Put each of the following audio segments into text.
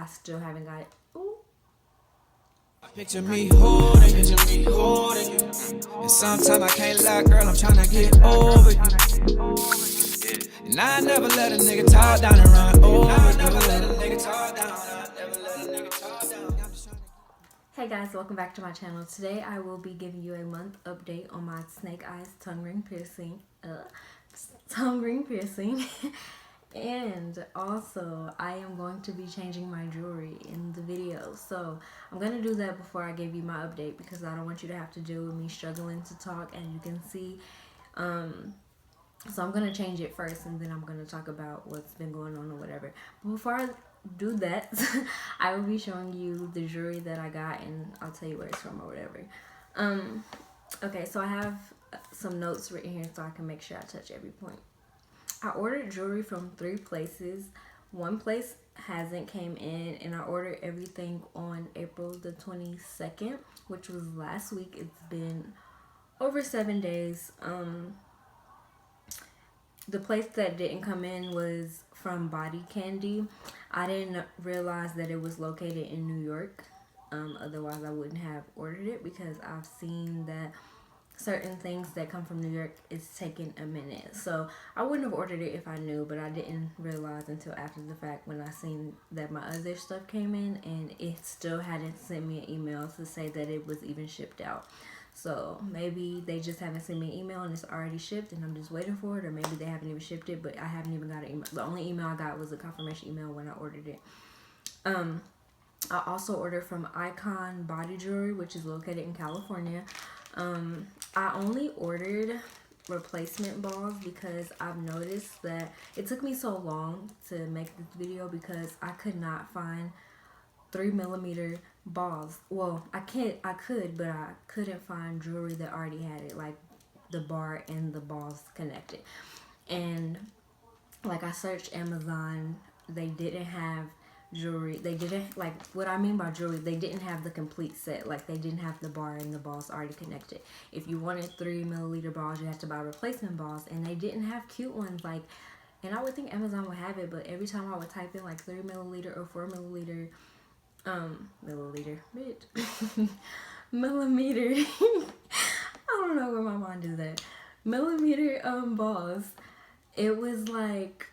I still haven't got it. Ooh. Picture me holding you. And sometimes I can't lie, girl, I'm tryna get over you. And I never let a nigga talk down and run over you. Hey guys, welcome back to my channel. Today I will be giving you a month update on my snake eyes tongue ring piercing. And also I am going to be changing my jewelry in the video. So I'm going to do that before I give you my update because I don't want you to have to deal with me struggling to talk, as you can see. So I'm going to change it first and then I'm going to talk about what's been going on or whatever. But before I do that, I will be showing you the jewelry that I got and I'll tell you where it's from or whatever. Okay, so I have some notes written here so I can make sure I touch every point. I ordered jewelry from 3 places. One place hasn't came in, and I ordered everything on April the 22nd, which was last week. It's been over 7 days. The place that didn't come in was from Body Candy. I didn't realize that it was located in New York. Otherwise I wouldn't have ordered it because I've seen that certain things that come from New York is taking a minute. So I wouldn't have ordered it if I knew, but I didn't realize until after the fact when I seen that my other stuff came in and it still hadn't sent me an email to say that it was even shipped out. So maybe they just haven't sent me an email and it's already shipped and I'm just waiting for it, or maybe they haven't even shipped it, but I haven't even got an email. The only email I got was a confirmation email when I ordered it. I also ordered from Icon Body Jewelry, which is located in California. I only ordered replacement balls because I've noticed that it took me so long to make this video because I could not find 3mm balls. Well, I could, but I couldn't find jewelry that already had it, like the bar and the balls connected. And like I searched Amazon, they didn't have jewelry. They didn't, like, what I mean by jewelry, they didn't have the complete set. Like, they didn't have the bar and the balls already connected. If you wanted 3mm balls, you had to buy replacement balls, and they didn't have cute ones. Like, and I would think Amazon would have it, but every time I would type in like 3mm or 4mm milliliter, bitch, millimeter, I don't know where my mind is at, millimeter balls, it was like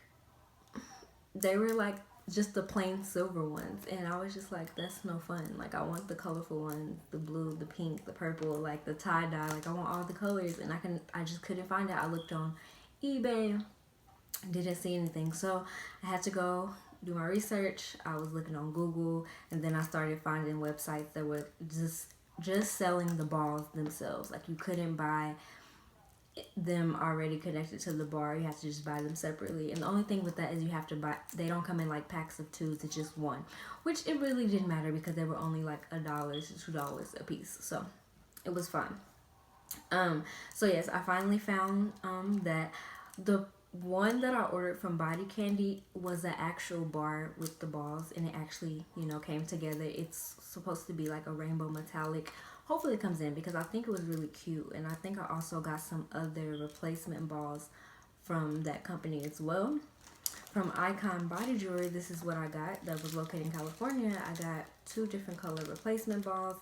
they were like just the plain silver ones, and I was just like, that's no fun. Like, I want the colorful ones, the blue, the pink, the purple, like the tie-dye. Like, I want all the colors, and I just couldn't find it. I looked on eBay, didn't see anything, so I had to go do my research. I was looking on Google, and then I started finding websites that were just selling the balls themselves. Like, you couldn't buy them already connected to the bar. You have to just buy them separately, and the only thing with that is you have to buy, they don't come in like packs of 2, it's just 1, which it really didn't matter because they were only like $1 to $2 a piece, so it was fine. So yes, I finally found that the one that I ordered from Body Candy was an actual bar with the balls, and it actually, you know, came together. It's supposed to be like a rainbow metallic. Hopefully it comes in because I think it was really cute, and I think I also got some other replacement balls from that company as well. From Icon Body Jewelry, this is what I got that was located in California. I got 2 different color replacement balls.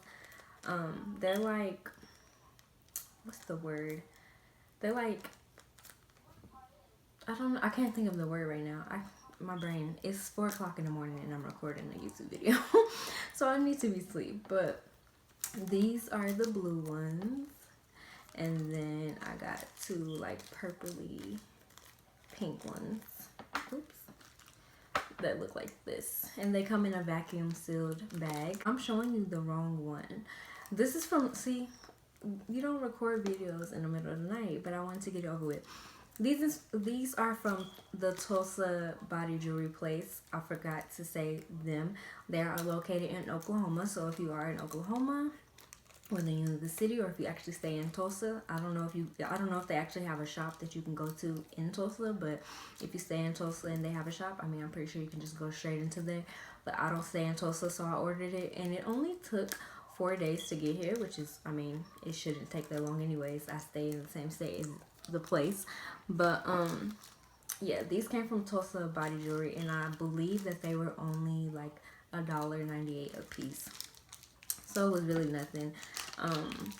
They're like, what's the word? They're like, I don't know, I can't think of the word right now. My brain, it's 4 o'clock in the morning and I'm recording a YouTube video. So I need to be asleep. But these are the blue ones. And then I got 2 like purpley pink ones. Oops. That look like this. And they come in a vacuum sealed bag. I'm showing you the wrong one. This is from, see, you don't record videos in the middle of the night, but I wanted to get it over with. These are from the Tulsa Body Jewelry place. I forgot to say them. They are located in Oklahoma. So if you are in Oklahoma, whether you live in the city or if you actually stay in Tulsa, I don't know if they actually have a shop that you can go to in Tulsa, but if you stay in Tulsa and they have a shop, I mean, I'm pretty sure you can just go straight into there. But I don't stay in Tulsa, so I ordered it, and it only took 4 days to get here, which is, I mean, it shouldn't take that long anyways. I stay in the same state as the place. But yeah, these came from Tulsa Body Jewelry, and I believe that they were only like $1.98 a piece. So it was really nothing.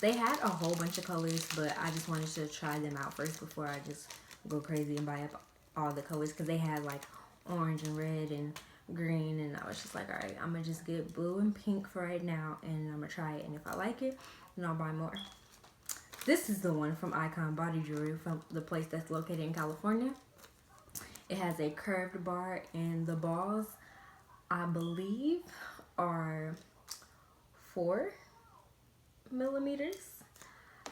They had a whole bunch of colors, but I just wanted to try them out first before I just go crazy and buy up all the colors, because they had like orange and red and green, and I was just like, all right, I'm gonna just get blue and pink for right now, and I'm gonna try it, and if I like it, then I'll buy more. This is the one from Icon Body Jewelry, from the place that's located in California. It has a curved bar, and the balls, I believe, are 4 millimeters,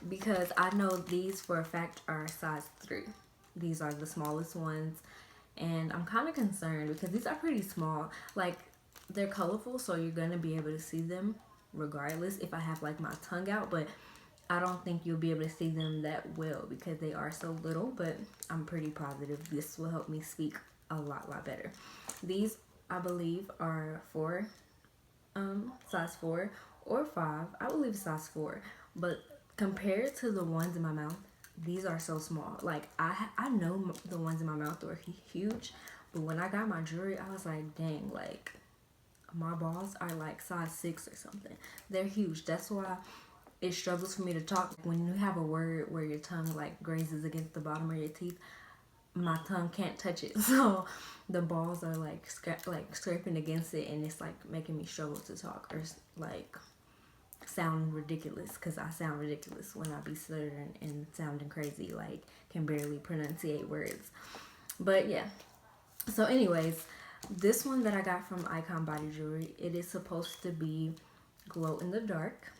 because I know these for a fact are size 3. These are the smallest ones, and I'm kind of concerned because these are pretty small. Like, they're colorful, so you're gonna be able to see them regardless if I have like my tongue out, but I don't think you'll be able to see them that well because they are so little. But I'm pretty positive this will help me speak a lot better. These, I believe, are size 4 or 5. I believe size 4, but compared to the ones in my mouth, these are so small. Like, I know the ones in my mouth were huge, but when I got my jewelry, I was like, dang, like, my balls are like size 6 or something. They're huge. That's why it struggles for me to talk. When you have a word where your tongue like grazes against the bottom of your teeth, my tongue can't touch it. So the balls are like scraping against it, and it's like making me struggle to talk or like sound ridiculous, because I sound ridiculous when I be stuttering and sounding crazy, like can barely pronunciate words. But yeah, so anyways, this one that I got from Icon Body Jewelry, it is supposed to be glow in the dark.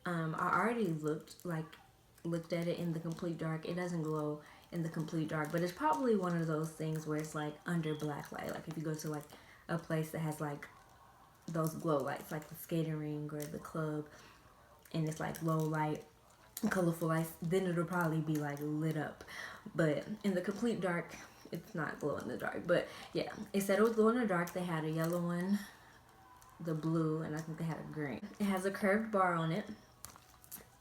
I already looked at it in the complete dark. It doesn't glow in the complete dark, but it's probably one of those things where it's like under black light. Like if you go to like a place that has like those glow lights, like the skating rink or the club, and it's like low light, colorful lights, then it'll probably be like lit up. But in the complete dark, it's not glow in the dark. But yeah, it said it was glow in the dark. They had a yellow one, the blue, and I think they had a green. It has a curved bar on it.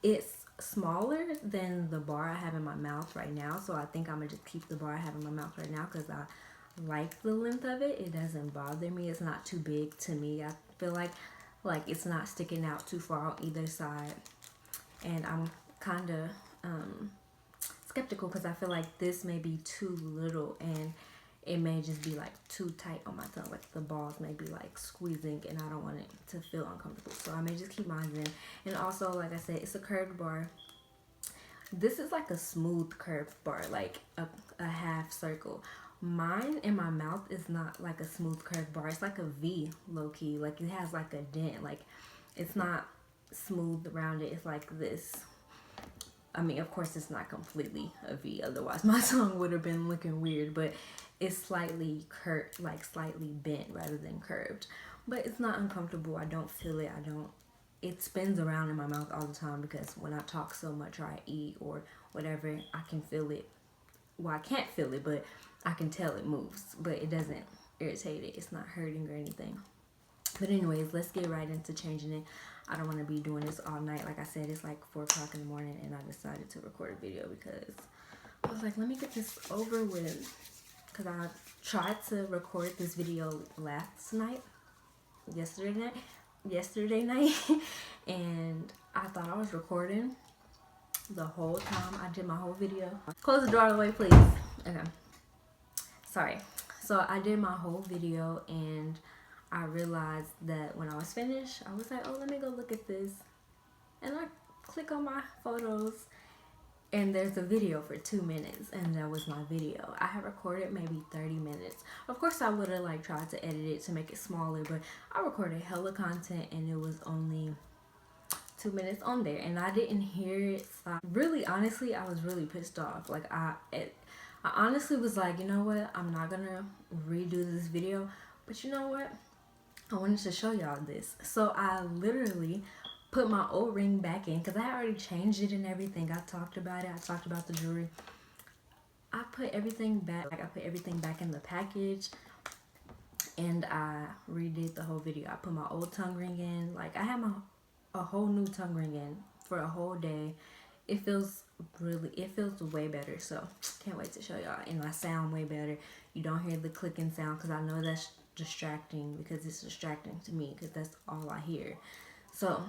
It's smaller than the bar I have in my mouth right now, so I think I'm gonna just keep the bar I have in my mouth right now because I like the length of it. It doesn't bother me. It's not too big to me. I feel like it's not sticking out too far on either side, and I'm kind of skeptical because I feel like this may be too little, and it may just be like too tight on my tongue. Like the balls may be like squeezing, and I don't want it to feel uncomfortable, so I may just keep mine in. And also, like I said, it's a curved bar. This is like a smooth curved bar, like a half circle. Mine in my mouth is not like a smooth curved bar. It's like a V, low-key. Like it has like a dent. Like it's not smooth around it. It's like this. I mean, of course, it's not completely a V. Otherwise, my tongue would have been looking weird. But it's slightly curved, like slightly bent rather than curved. But it's not uncomfortable. I don't feel it. It spins around in my mouth all the time because when I talk so much or I eat or whatever, I can feel it. Well, I can't feel it, but I can tell it moves. But it doesn't irritate it. It's not hurting or anything. But anyways, let's get right into changing it. I don't want to be doing this all night. Like I said, it's like 4 o'clock in the morning, and I decided to record a video because I was like, let me get this over with. Because I tried to record this video yesterday night, and I thought I was recording the whole time I did my whole video. Close the door all the way, please. Okay. Sorry. So I did my whole video, and I realized that when I was finished, I was like, oh, let me go look at this. And I click on my photos, and there's a video for 2 minutes, and that was my video. I had recorded maybe 30 minutes. Of course, I would have like tried to edit it to make it smaller, but I recorded hella content, and it was only 2 minutes on there, and I didn't hear it. So really, honestly, I was really pissed off. Like I honestly was like, you know what? I'm not gonna redo this video, but you know what? I wanted to show y'all this. So I literally put my old ring back in because I had already changed it and everything. I talked about it. I talked about the jewelry. I put everything back. Like I put everything back in the package, and I redid the whole video. I put my old tongue ring in. Like I had a whole new tongue ring in for a whole day. It feels way better. So can't wait to show y'all. And I sound way better. You don't hear the clicking sound because I know that's distracting, because it's distracting to me because that's all I hear. So,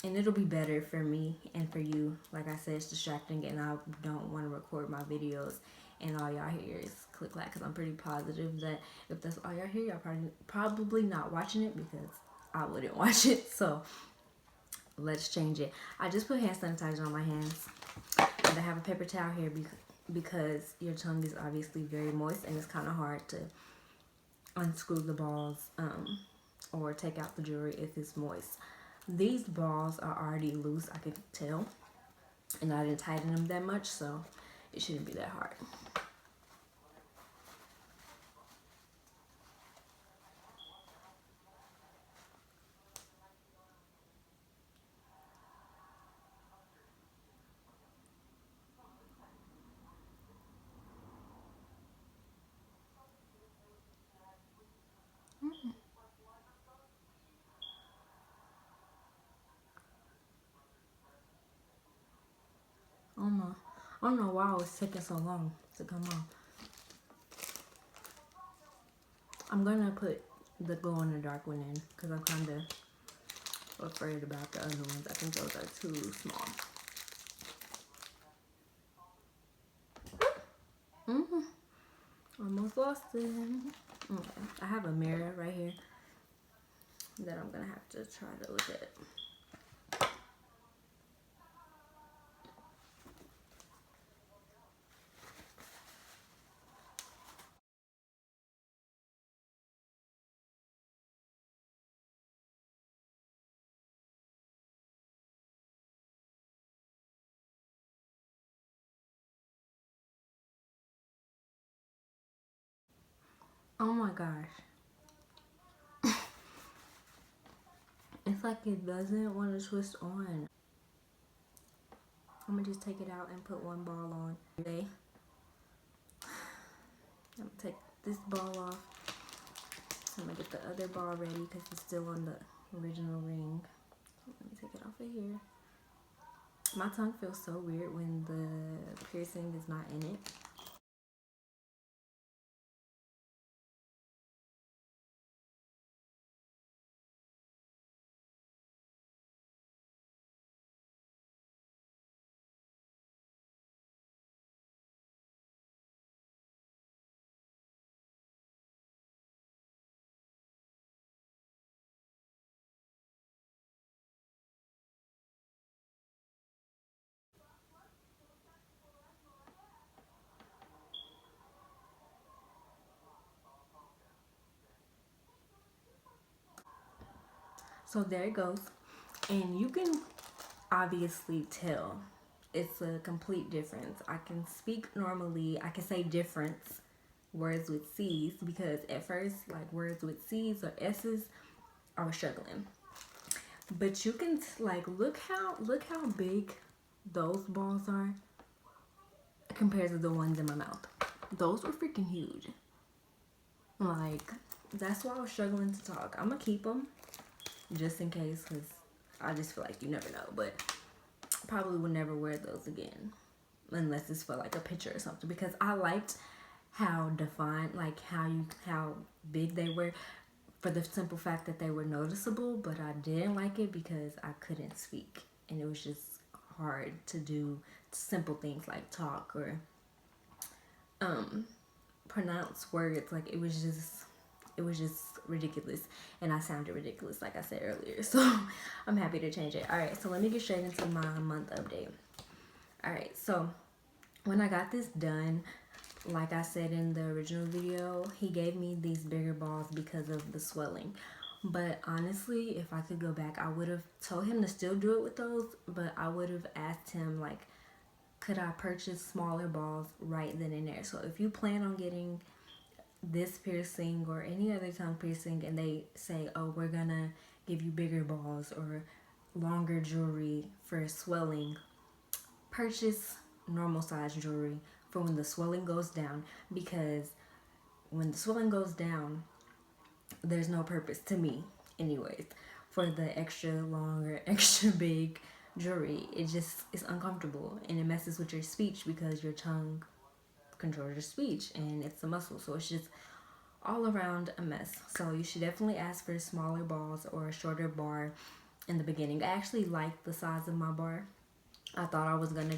and it'll be better for me and for you. Like I said, it's distracting, and I don't want to record my videos and all y'all hear is click clack, because I'm pretty positive that if that's all y'all hear, y'all probably not watching it, because I wouldn't watch it. So let's change it. I just put hand sanitizer on my hands, and I have a paper towel here because your tongue is obviously very moist, and it's kind of hard to unscrew the balls or take out the jewelry if it's moist. These balls are already loose, I can tell, and I didn't tighten them that much, so it shouldn't be that hard. I don't know why it was taking so long to come off. I'm gonna put the glow in the dark one in because I'm kind of afraid about the other ones. I think those are too small. Almost lost it. Okay. I have a mirror right here that I'm gonna have to try to look at. Oh my gosh. It's like it doesn't want to twist on. I'm gonna just take it out and put one ball on. Okay. I'm gonna take this ball off. I'm gonna get the other ball ready because it's still on the original ring. Let me take it off of here. My tongue feels so weird when the piercing is not in it. So there it goes. And you can obviously tell it's a complete difference. I can speak normally. I can say difference, words with C's, because at first, like words with C's or S's, I was struggling. But you can like look how big those balls are compared to the ones in my mouth. Those were freaking huge. Like, that's why I was struggling to talk. I'm gonna keep them just in case, because I just feel like you never know. But probably will never wear those again unless it's for like a picture or something, because I liked how defined, like how big they were, for the simple fact that they were noticeable. But I didn't like it because I couldn't speak, and it was just hard to do simple things like talk or pronounce words. Like it was just ridiculous, and I sounded ridiculous like I said earlier. So I'm happy to change it. All right, so let me get straight into my month update. All right, so when I got this done, like I said in the original video, he gave me these bigger balls because of the swelling. But honestly, if I could go back, I would have told him to still do it with those, but I would have asked him, like, could I purchase smaller balls right then and there? So if you plan on getting this piercing or any other tongue piercing, and they say, oh, we're gonna give you bigger balls or longer jewelry for swelling, purchase normal size jewelry for when the swelling goes down, because when the swelling goes down, there's no purpose to me anyways for the extra long or extra big jewelry. It just is uncomfortable, and it messes with your speech because your tongue controls your speech and it's a muscle. So it's just all around a mess. So you should definitely ask for smaller balls or a shorter bar in the beginning. I actually like the size of my bar. I thought I was gonna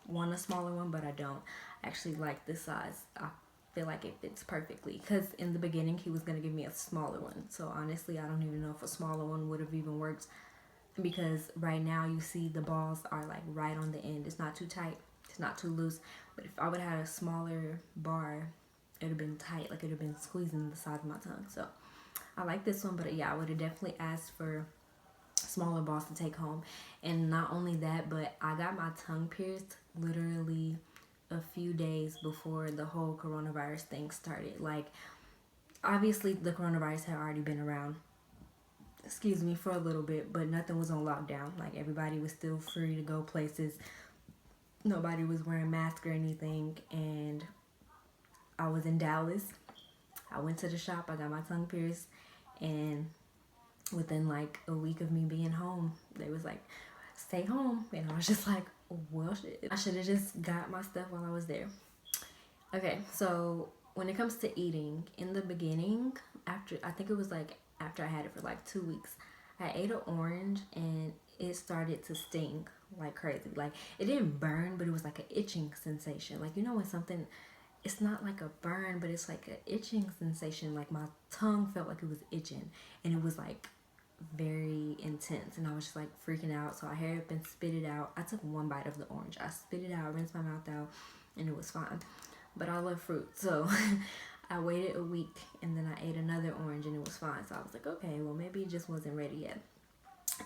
want a smaller one, but I don't. I actually like this size. I feel like it fits perfectly because in the beginning he was gonna give me a smaller one. So honestly, I don't even know if a smaller one would have even worked, because right now you see the balls are like right on the end. It's not too tight, it's not too loose. But if I would have had a smaller bar, it would have been tight, like it would have been squeezing the side of my tongue. So I like this one, but yeah, I would have definitely asked for smaller balls to take home. And not only that, but I got my tongue pierced literally a few days before the whole coronavirus thing started. Like, obviously the coronavirus had already been around, excuse me, for a little bit, but nothing was on lockdown. Like, everybody was still free to go places. Nobody was wearing masks or anything. And I was in Dallas. I went to the shop, I got my tongue pierced, and within like a week of me being home, they was like, stay home. And I was just like, well, shit, I should have just got my stuff while I was there. Okay, so when it comes to eating, in the beginning, after, I think it was like after I had it for like 2 weeks, I ate an orange and it started to sting like crazy. Like, it didn't burn, but it was like an itching sensation. Like, you know when something, it's not like a burn, but it's like an itching sensation. Like, my tongue felt like it was itching, and it was like very intense, and I was just like freaking out. So I hurried up and spit it out. I took one bite of the orange, I spit it out, rinsed my mouth out, and it was fine. But I love fruit, so I waited a week, and then I ate another orange, and it was fine. So I was like, okay, well, maybe it just wasn't ready yet.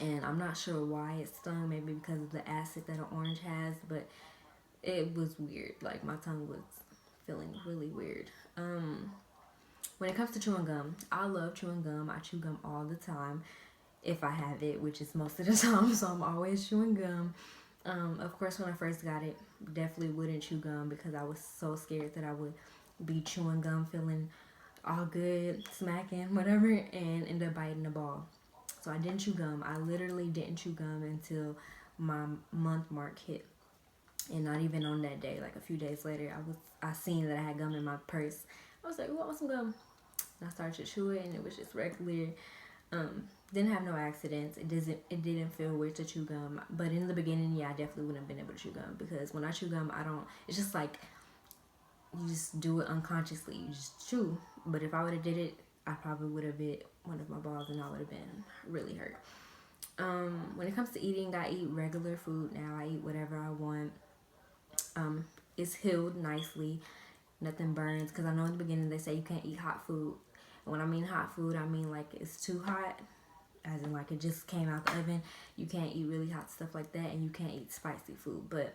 And I'm not sure why it stung, maybe because of the acid that an orange has, but it was weird. Like, my tongue was feeling really weird. When it comes to chewing gum, I love chewing gum. I chew gum all the time if I have it, which is most of the time, so I'm always chewing gum. Of course, when I first got it, definitely wouldn't chew gum because I was so scared that I would be chewing gum, feeling all good, smacking, whatever, and end up biting the ball. So I didn't chew gum. I literally didn't chew gum until my month mark hit. And not even on that day, like a few days later, I seen that I had gum in my purse. I was like, "Ooh, I want some gum." And I started to chew it, and it was just regular. Didn't have no accidents. It didn't feel weird to chew gum. But in the beginning, yeah, I definitely wouldn't have been able to chew gum, because when I chew gum, I don't. It's just like you just do it unconsciously. You just chew. But if I would have did it, I probably would have bit one of my balls, and I would have been really hurt. When it comes to eating, I eat regular food now. I eat whatever I want. It's healed nicely. Nothing burns, because I know in the beginning they say you can't eat hot food. And when I mean hot food, I mean like it's too hot, as in like it just came out the oven. You can't eat really hot stuff like that, and you can't eat spicy food. But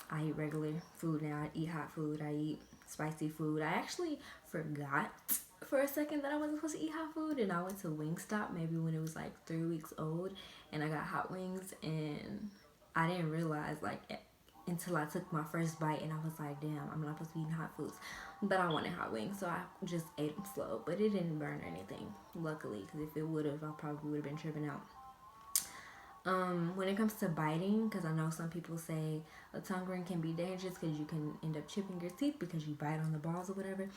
I eat regular food now. I eat hot food. I eat spicy food. I actually forgot for a second that I wasn't supposed to eat hot food, and I went to Wingstop maybe when it was like 3 weeks old, and I got hot wings, and I didn't realize like until I took my first bite, and I was like, damn, I'm not supposed to be eating hot foods. But I wanted hot wings, so I just ate them slow. But it didn't burn or anything, luckily, because if it would have, I probably would have been tripping out. When it comes to biting, because I know some people say a tongue ring can be dangerous because you can end up chipping your teeth because you bite on the balls or whatever.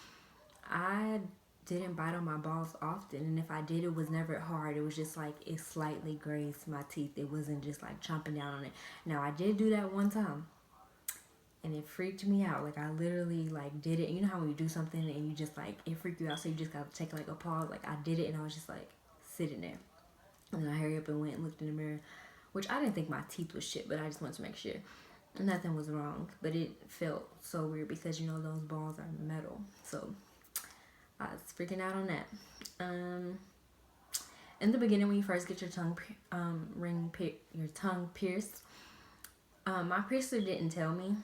I didn't bite on my balls often, and if I did, it was never hard. It was just like it slightly grazed my teeth. It wasn't just like chomping down on it. Now, I did do that one time, and it freaked me out. Like, I literally like did it. You know how when you do something and you just like it freaked you out, so you just gotta take like a pause. Like, I did it, and I was just like sitting there, and then I hurried up and went and looked in the mirror, which I didn't think my teeth was shit, but I just wanted to make sure nothing was wrong. But it felt so weird because you know those balls are metal, so I was freaking out on that. In the beginning, when you first get your tongue your tongue pierced, my piercer didn't tell me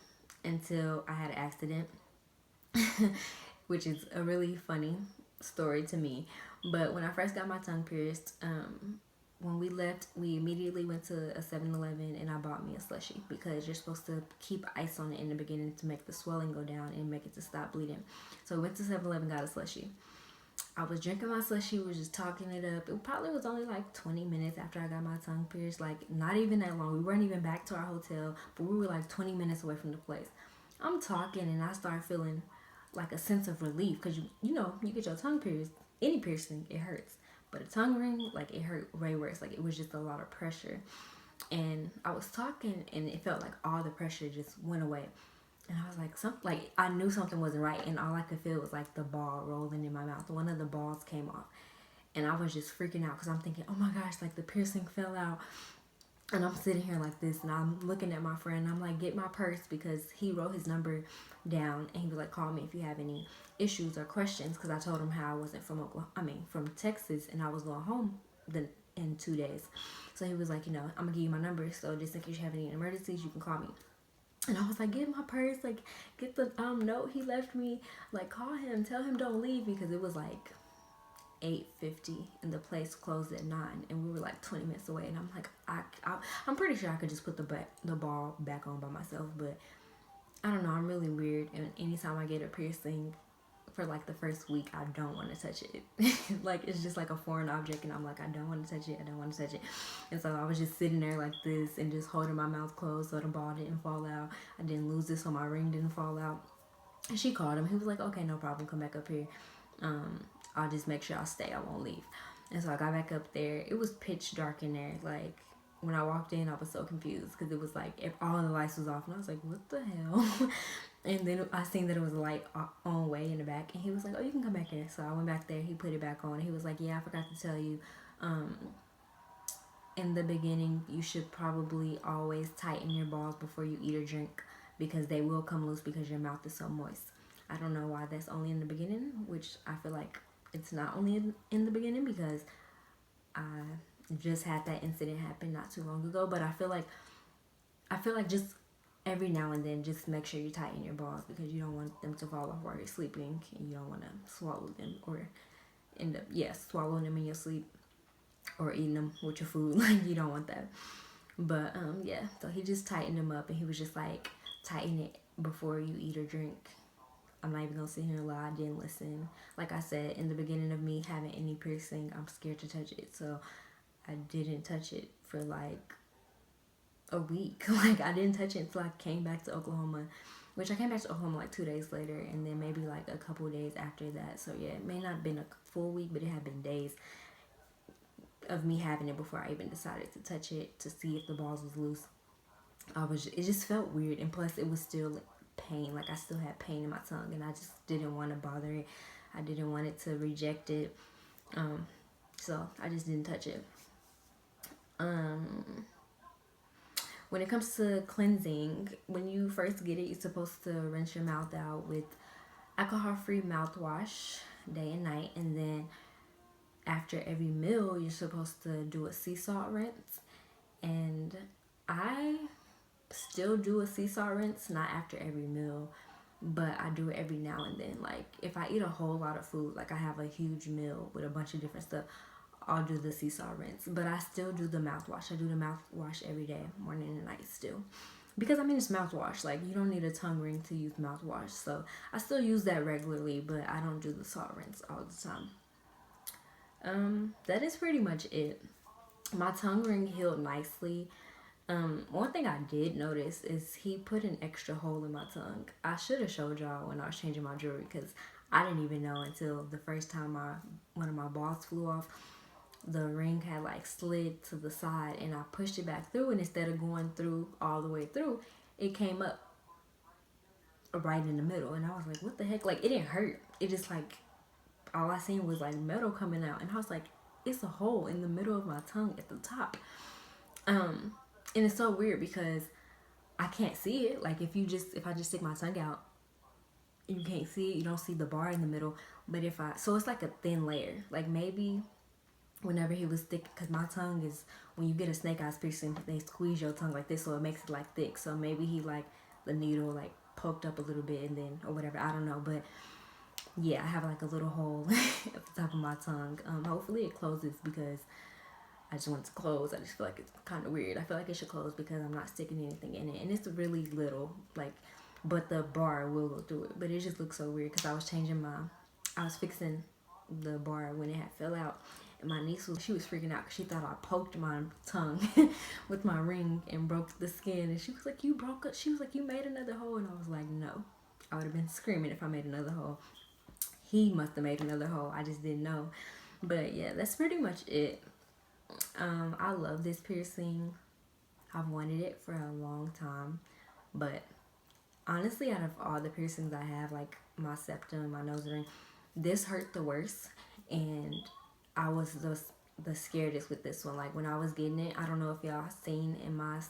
until I had an accident, which is a really funny story to me. But when I first got my tongue pierced, when we left, we immediately went to a 7-Eleven, and I bought me a slushie because you're supposed to keep ice on it in the beginning to make the swelling go down and make it to stop bleeding. So we went to 7-Eleven, got a slushie. I was drinking my slushie, was just talking it up. It probably was only like 20 minutes after I got my tongue pierced, like not even that long. We weren't even back to our hotel, but we were like 20 minutes away from the place. I'm talking, and I start feeling like a sense of relief, because you know, you get your tongue pierced, any piercing, it hurts, but a tongue ring, like, it hurt way worse. Like, it was just a lot of pressure. And I was talking, and it felt like all the pressure just went away. And I was like, I knew something wasn't right, and all I could feel was like the ball rolling in my mouth. One of the balls came off, and I was just freaking out because I'm thinking, oh my gosh, like the piercing fell out. And I'm sitting here like this, and I'm looking at my friend. I'm like, get my purse, because he wrote his number down, and he was like, call me if you have any issues or questions, because I told him how I wasn't from from Texas, and I was going home in 2 days. So he was like, you know, I'm gonna give you my number, so just in case you have any emergencies, you can call me. And I was like, get my purse, like, get the note he left me, like, call him, tell him don't leave, because it was like 8:50 and the place closed at 9, and we were like 20 minutes away. And I'm like, I'm pretty sure I could just put the ball back on by myself, but I don't know, I'm really weird, and anytime I get a piercing for like the first week, I don't want to touch it. Like, it's just like a foreign object, and I'm like, I don't want to touch it, I don't want to touch it. And so I was just sitting there like this and just holding my mouth closed so the ball didn't fall out. I didn't lose it so my ring didn't fall out. And she called him. He was like, okay, no problem, come back up here. I'll just make sure I stay, I won't leave. And so I got back up there. It was pitch dark in there. Like, when I walked in, I was so confused because it was like all the lights was off, and I was like, what the hell? And then I seen that it was a light on way in the back, and he was like, oh, you can come back here. So I went back there. He put it back on. He was like, yeah, I forgot to tell you, in the beginning, you should probably always tighten your balls before you eat or drink, because they will come loose because your mouth is so moist. I don't know why that's only in the beginning, which I feel like it's not only in the beginning, because I just had that incident happen not too long ago. But I feel like just every now and then, just make sure you tighten your balls, because you don't want them to fall off while you're sleeping, and you don't want to swallow them or end up swallowing them in your sleep or eating them with your food. Like, you don't want that. But so he just tightened them up, and he was just like, tighten it before you eat or drink. I'm not even gonna sit here and lie, I didn't listen. Like I said, in the beginning of me having any piercing, I'm scared to touch it, so I didn't touch it for like a week. Like, I didn't touch it until I came back to Oklahoma, which I came back to Oklahoma like 2 days later, and then maybe like a couple days after that. So yeah, it may not have been a full week, but it had been days of me having it before I even decided to touch it to see if the balls was loose. It just felt weird, and plus it was still pain. Like, I still had pain in my tongue, and I just didn't want to bother it. I didn't want it to reject it. So I just didn't touch it. When it comes to cleansing, when you first get it, you're supposed to rinse your mouth out with alcohol-free mouthwash day and night, and then after every meal, you're supposed to do a sea salt rinse. And I still do a sea salt rinse, not after every meal, but I do it every now and then. Like, if I eat a whole lot of food, like I have a huge meal with a bunch of different stuff, I'll do the sea salt rinse. But I still do the mouthwash. I do the mouthwash every day, morning and night still. Because, I mean, it's mouthwash. Like, you don't need a tongue ring to use mouthwash. So I still use that regularly, but I don't do the salt rinse all the time. That is pretty much it. My tongue ring healed nicely. One thing I did notice is he put an extra hole in my tongue. I should have showed y'all when I was changing my jewelry, because I didn't even know until the first time one of my balls flew off. The ring had like slid to the side, and I pushed it back through, and instead of going through all the way through, it came up right in the middle. And I was like, what the heck? Like, it didn't hurt. It just, like, all I seen was like metal coming out, and I was like, it's a hole in the middle of my tongue at the top. And it's so weird because I can't see it. Like, if I just stick my tongue out, you can't see it. You don't see the bar in the middle. But so it's like a thin layer. Like, maybe whenever he was thick, because my tongue is, when you get a snake eyes piercing, they squeeze your tongue like this, so it makes it like thick. So maybe he, like, the needle like poked up a little bit, and then, or whatever, I don't know. But yeah, I have like a little hole at the top of my tongue. Hopefully it closes, because I just want it to close. I just feel like it's kind of weird. I feel like it should close because I'm not sticking anything in it, and it's really little, like, but the bar will go through it. But it just looks so weird because I was fixing the bar when it had fell out, and my niece she was freaking out because she thought I poked my tongue with my ring and broke the skin, and she was like, you broke it. She was like, you made another hole, and I was like, no, I would have been screaming if I made another hole. He must have made another hole. I just didn't know. But yeah, that's pretty much it. I love this piercing. I've wanted it for a long time. But honestly, out of all the piercings I have, like my septum, my nose ring, this hurt the worst. And I was the scaredest with this one. Like when I was getting it, I don't know if y'all seen in my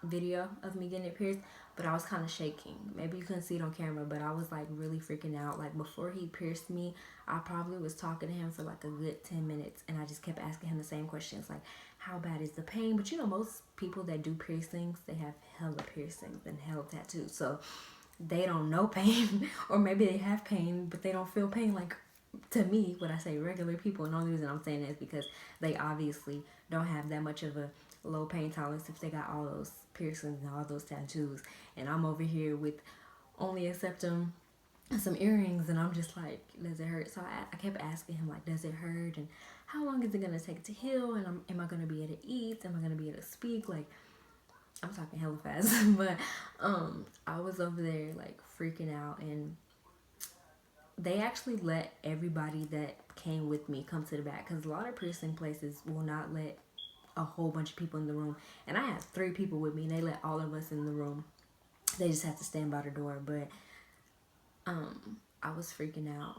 video of me getting it pierced, but I was kind of shaking. Maybe you couldn't see it on camera, but I was like really freaking out. Like before he pierced me, I probably was talking to him for like a good 10 minutes, and I just kept asking him the same questions, like how bad is the pain? But you know, most people that do piercings, they have hella piercings and hella tattoos, so they don't know pain. Or maybe they have pain but they don't feel pain. Like to me, when I say regular people, and the only reason I'm saying that is because they obviously don't have that much of a low pain tolerance if they got all those piercings and all those tattoos, and I'm over here with only a septum and some earrings, and I'm just like, does it hurt? So I kept asking him, like, does it hurt, and how long is it gonna take to heal, and am I gonna be able to eat, am I gonna be able to speak? Like, I'm talking hella fast. But I was over there like freaking out, and they actually let everybody that came with me come to the back, because a lot of piercing places will not let a whole bunch of people in the room. And I had 3 people with me, and they let all of us in the room. They just had to stand by the door. But I was freaking out.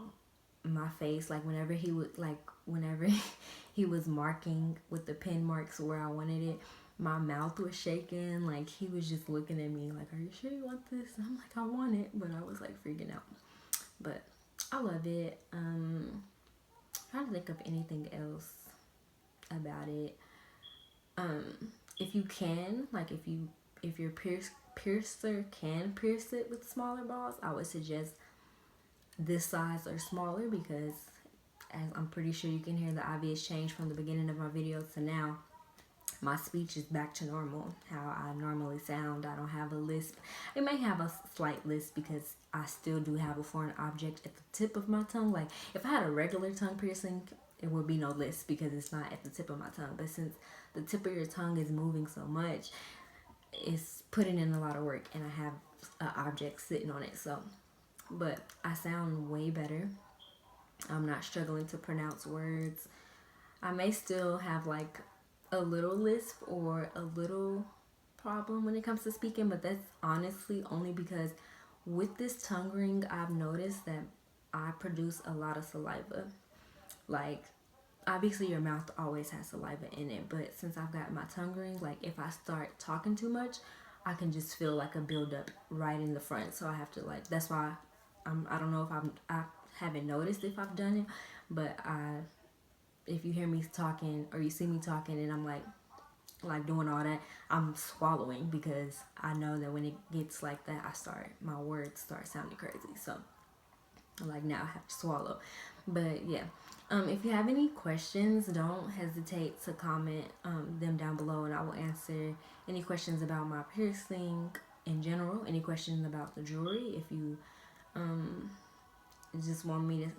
My face, like whenever he would, like whenever he was marking with the pen marks where I wanted it, my mouth was shaking. Like he was just looking at me like, are you sure you want this? And I'm like, I want it. But I was like freaking out. But I love it. Trying to think of anything else about it. If you can, like if your piercer can pierce it with smaller balls, I would suggest this size or smaller, because as I'm pretty sure you can hear the obvious change from the beginning of my video to now. My speech is back to normal, how I normally sound. I don't have a lisp. I may have a slight lisp because I still do have a foreign object at the tip of my tongue. Like if I had a regular tongue piercing, it would be no lisp because it's not at the tip of my tongue. But since the tip of your tongue is moving so much, it's putting in a lot of work, and I have an object sitting on it. So, but I sound way better. I'm not struggling to pronounce words. I may still have like a little lisp or a little problem when it comes to speaking, but that's honestly only because with this tongue ring, I've noticed that I produce a lot of saliva. Like obviously your mouth always has saliva in it, but since I've got my tongue ring, like if I start talking too much, I can just feel like a buildup right in the front. So I have to like, that's why I don't know if I haven't noticed if I've done it, but if you hear me talking or you see me talking and I'm like doing all that, I'm swallowing, because I know that when it gets like that, my words start sounding crazy. So like now I have to swallow. But yeah, if you have any questions, don't hesitate to comment them down below, and I will answer any questions about my piercing in general, any questions about the jewelry. If you just want me to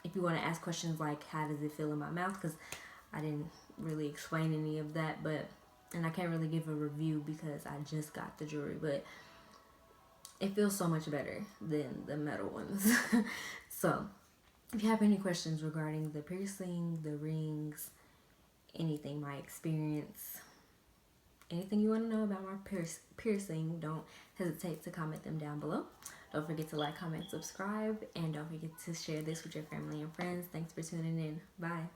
if you want to ask questions like how does it feel in my mouth, because I didn't really explain any of that, and I can't really give a review because I just got the jewelry, but it feels so much better than the metal ones. So if you have any questions regarding the piercing, the rings, anything, my experience, anything you want to know about my piercing, don't hesitate to comment them down below. Don't forget to like, comment, subscribe, and don't forget to share this with your family and friends. Thanks for tuning in. Bye.